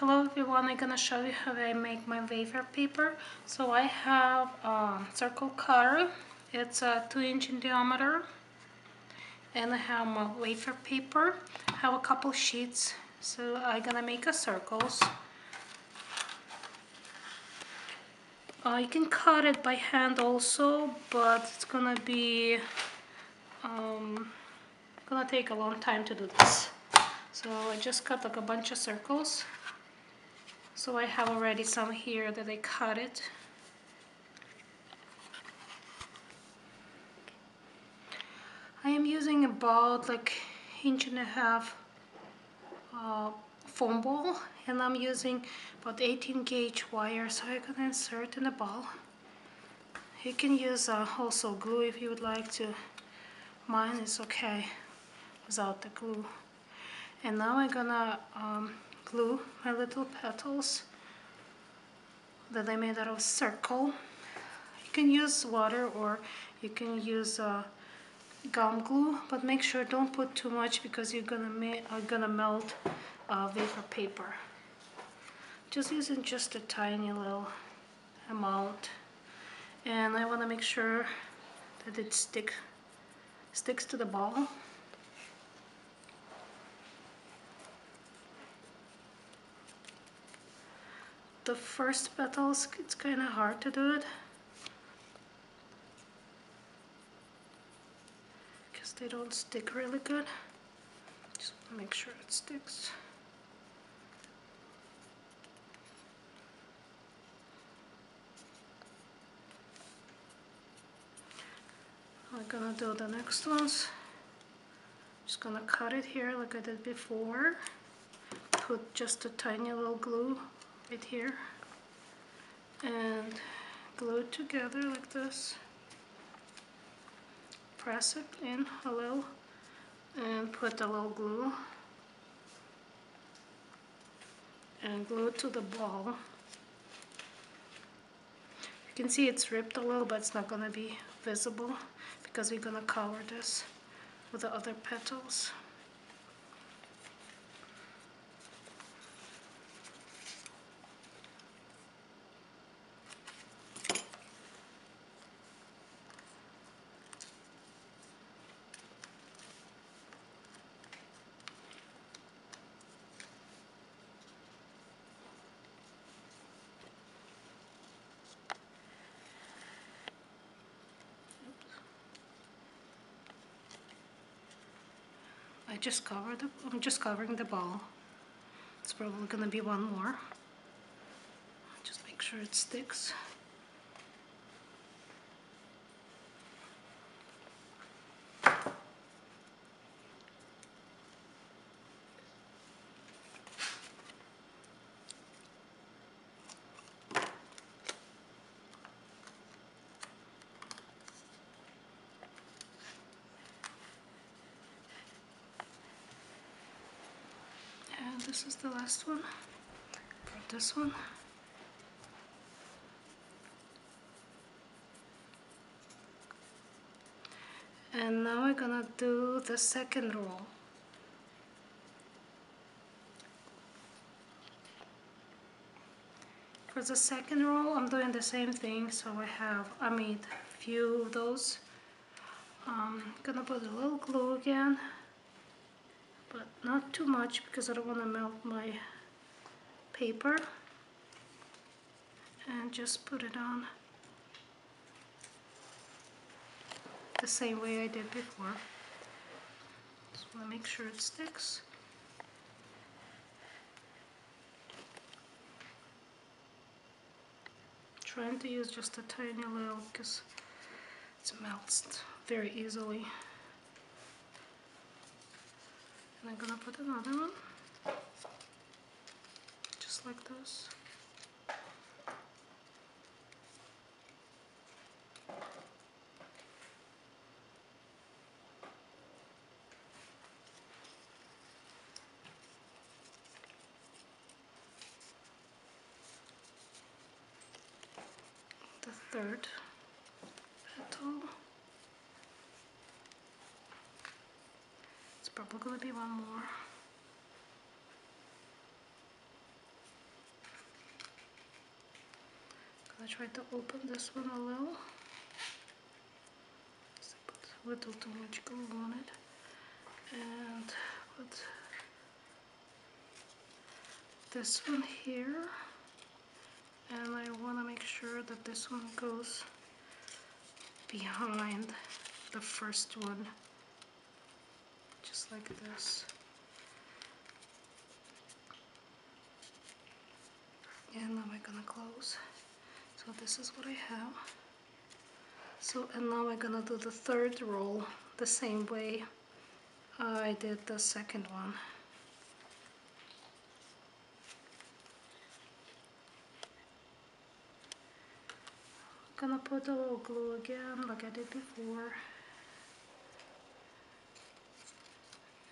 Hello everyone, I'm gonna show you how I make my wafer paper. So I have a circle cutter. It's 2 inch in diameter, and I have my wafer paper. I have a couple sheets, so I'm gonna make a circles. You can cut it by hand also, but it's gonna be gonna take a long time to do this. So I just cut like a bunch of circles. So I have already some here that I cut it. I am using about like 1.5 inch foam ball, and I'm using about 18 gauge wire, so I'm gonna insert in the ball. You can use also glue if you would like to. Mine is okay without the glue. And now I'm gonna glue my little petals that I made out of circle. You can use water or you can use gum glue, but make sure don't put too much because you're gonna melt wafer paper. Just using just a tiny little amount, and I want to make sure that it sticks to the ball. The first petals, it's kind of hard to do it because they don't stick really good. Just want to make sure it sticks. I'm gonna do the next ones. Just gonna cut it here like I did before. Put just a tiny little glue right here and glue it together like this. Press it in a little and put a little glue and glue it to the ball. You can see it's ripped a little, but it's not gonna be visible because we're gonna cover this with the other petals. I'm just covering the ball. It's probably gonna be one more. Just make sure it sticks. And this is the last one for this one. And now we're gonna do the second row. For the second row, I'm doing the same thing. So I made a few of those. Gonna put a little glue again, but not too much because I don't want to melt my paper. And just put it on the same way I did before. Just want to make sure it sticks. Trying to use just a tiny little because it melts very easily. And I'm gonna put another one, just like this. The third petal. It's probably gonna be one more. try to open this one a little. So put a little too much glue on it. And put this one here. And I want to make sure that this one goes behind the first one. Just like this. And now I'm gonna close. So this is what I have. So, and now I'm gonna do the third roll the same way I did the second one. I'm gonna put a little glue again like I did before.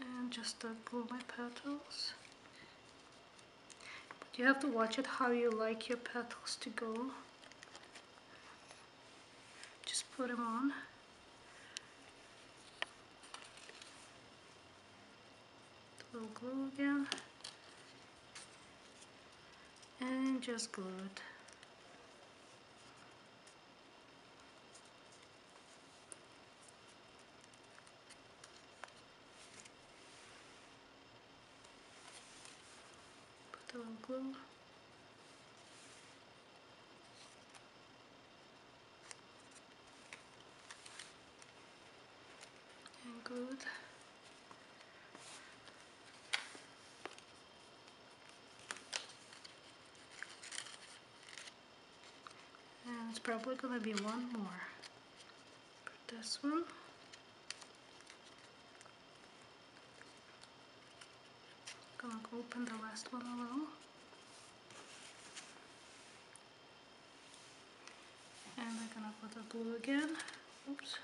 And just glue my petals. But you have to watch it how you like your petals to go. Just put them on. A little glue again. And just glue it. Put a little glue. And glue it. And it's probably gonna be one more. Put this one. Gonna open the last one a little. And I'm gonna put the glue again. Oops.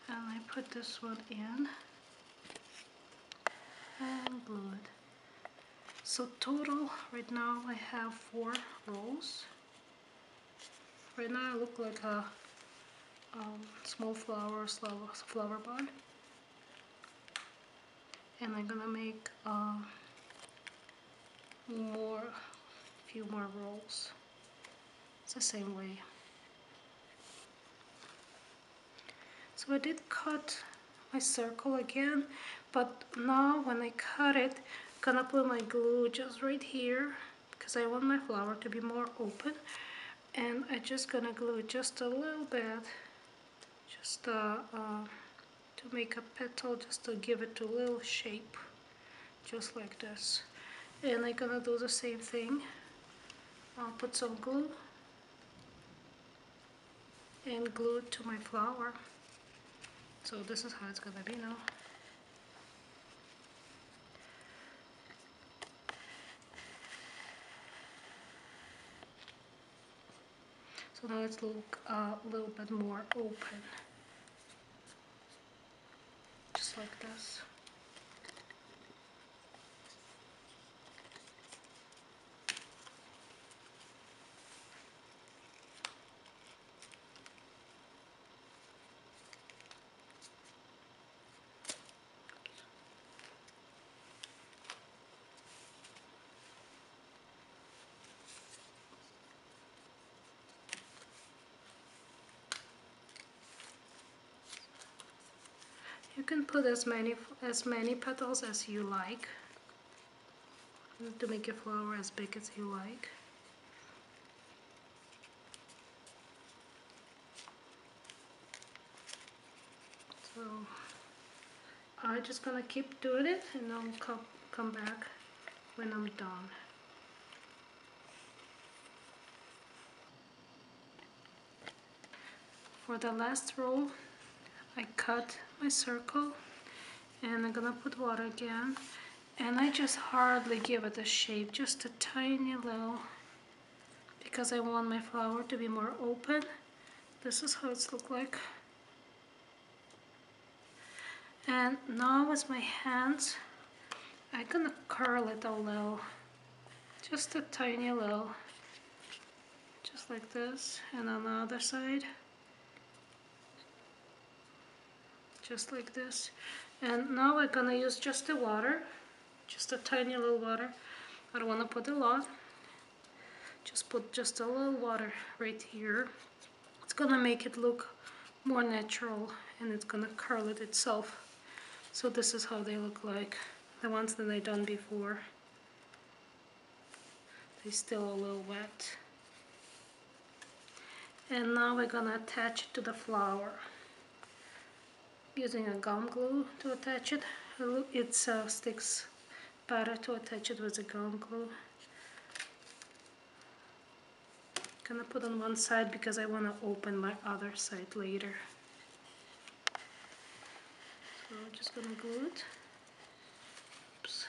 And I put this one in and glue it. So total right now I have 4 rolls. Right now I look like a small flower bud. And I'm gonna make few more rolls. It's the same way. So I did cut my circle again, but now when I cut it, I'm gonna put my glue just right here because I want my flower to be more open, and I'm just gonna glue it just a little bit, just to make a petal, just to give it a little shape, just like this. And I'm gonna do the same thing. I'll put some glue and glue it to my flower. So this is how it's gonna be now. So now it's look a little bit more open, just like this. You can put as many petals as you like to make your flower as big as you like. So I'm just gonna keep doing it, and I'll come back when I'm done. For the last row, I cut my circle, and I'm gonna put water again, and I just hardly give it a shape, just a tiny little, because I want my flower to be more open. This is how it's look like. And now with my hands, I'm gonna curl it a little, just a tiny little, just like this, and on the other side, just like this. And now we're gonna use just the water, just a tiny little water. I don't want to put a lot. Just put just a little water right here. It's gonna make it look more natural, and it's gonna curl it itself. So this is how they look like, the ones that I done before. They're still a little wet. And now we're gonna attach it to the flower using a gum glue to attach it. It sticks better to attach it with a gum glue. Gonna put on one side because I want to open my other side later. So I'm just gonna glue it. Oops.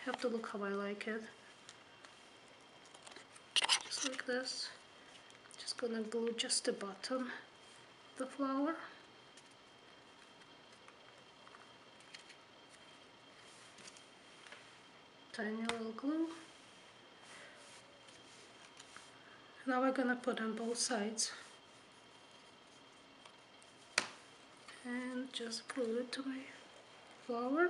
Have to look how I like it. Just like this. Just gonna glue just the bottom of the flower. Tiny little glue. Now we're gonna put on both sides. And just glue it to my flower.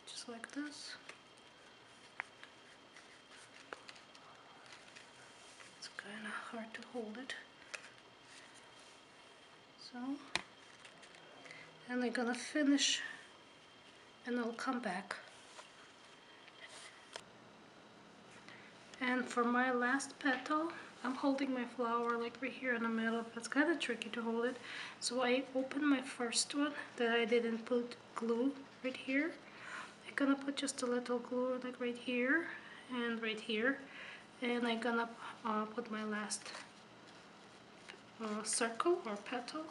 Just like this. It's kind of hard to hold it. So, and I'm gonna finish, and I'll come back. And for my last petal, I'm holding my flower like right here in the middle. It's kind of tricky to hold it. So I open my first one that I didn't put glue right here. I'm gonna put just a little glue like right here and right here. And I'm gonna put my last circle or petal,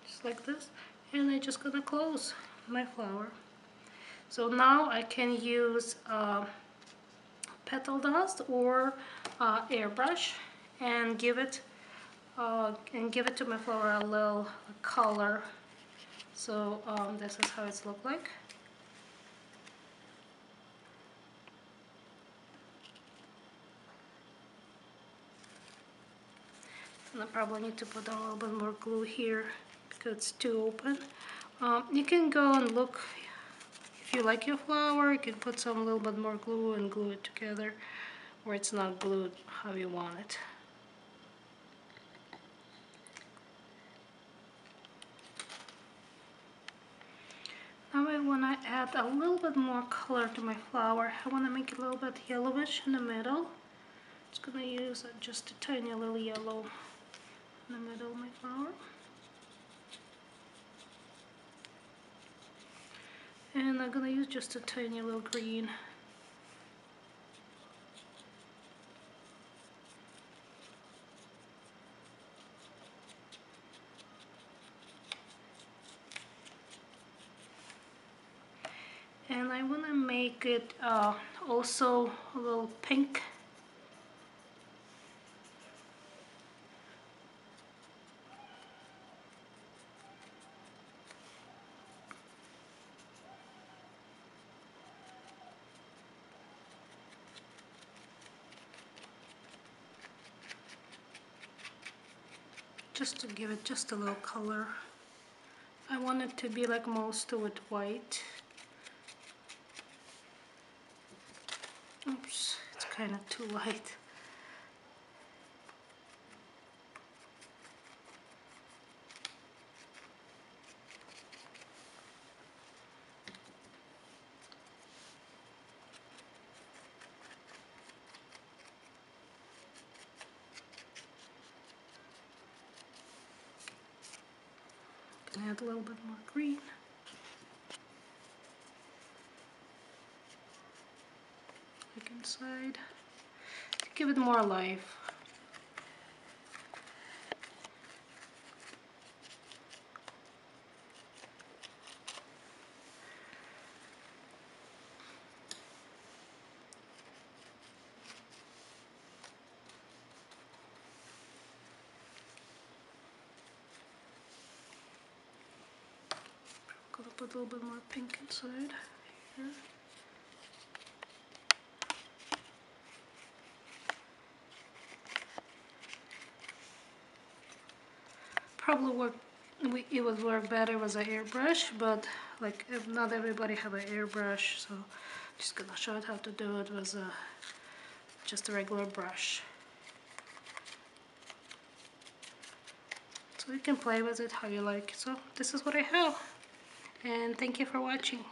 just like this. And I'm just gonna close my flower. So now I can use petal dust or airbrush and give it to my flower a little color. So this is how it's look like. And I probably need to put a little bit more glue here because it's too open. You can go and look. If you like your flower, you can put some little bit more glue and glue it together, or it's not glued how you want it. Now I want to add a little bit more color to my flower. I want to make it a little bit yellowish in the middle. Just going to use just a tiny little yellow in the middle of my flower. And I'm going to use just a tiny little green. And I want to make it also a little pink. Just to give it just a little color. I want it to be like most of it white. Oops, it's kind of too light. Add a little bit more green. Like inside. To give it more life. Gonna put a little bit more pink inside here. probably work. It would work better with an airbrush, but like if not everybody have an airbrush, so just gonna show it how to do it with just a regular brush. So you can play with it how you like. So this is what I have, and thank you for watching.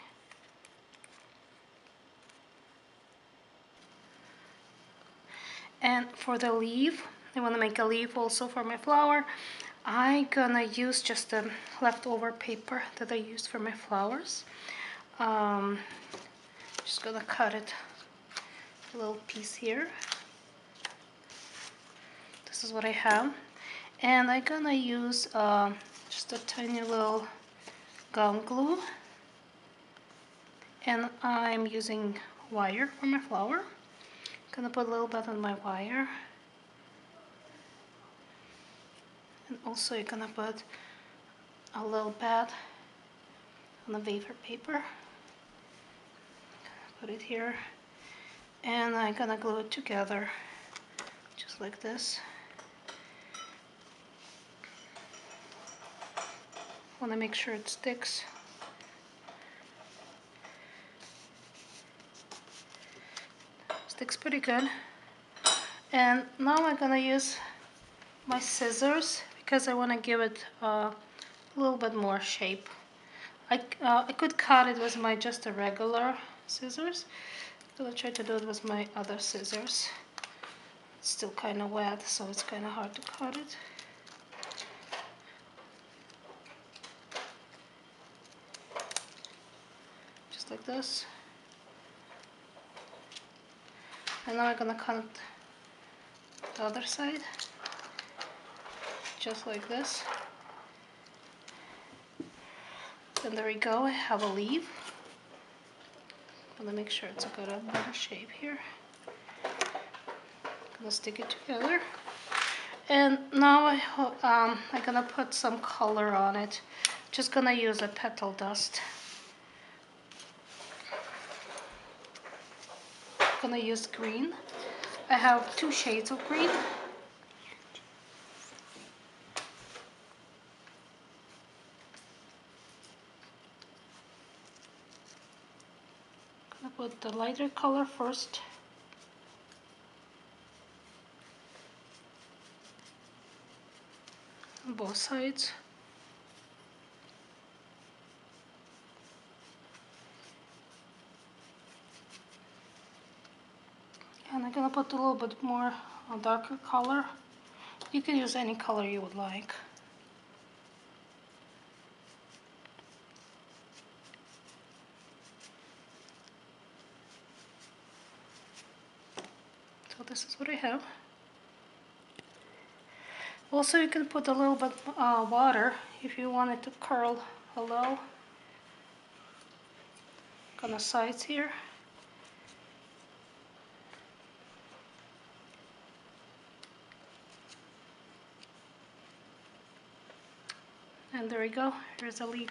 And for the leaf, I want to make a leaf also for my flower. I'm gonna use just the leftover paper that I used for my flowers. Just gonna cut it a little piece here. This is what I have. And I'm gonna use just a tiny little gum glue. And I'm using wire for my flower. Gonna put a little bit on my wire. And also you're gonna put a little bit on the wafer paper. Put it here. And I'm gonna glue it together just like this. Want to make sure it sticks. Sticks pretty good. And now I'm gonna use my scissors because I want to give it a little bit more shape. I could cut it with my just a regular scissors, but I'll try to do it with my other scissors. It's still kind of wet, so it's kind of hard to cut it. Just like this. And now I'm gonna cut the other side, just like this. And there we go, I have a leaf. I'm gonna make sure it's a good better shape here. Gonna stick it together. And now I'm gonna put some color on it. Just gonna use a petal dust. Gonna use green. I have 2 shades of green. Gonna put the lighter color first. On both sides. And I'm gonna put a little bit more darker color. You can use any color you would like. So this is what I have. Also, you can put a little bit water if you want it to curl a little on the sides here. And there we go, here's a leaf.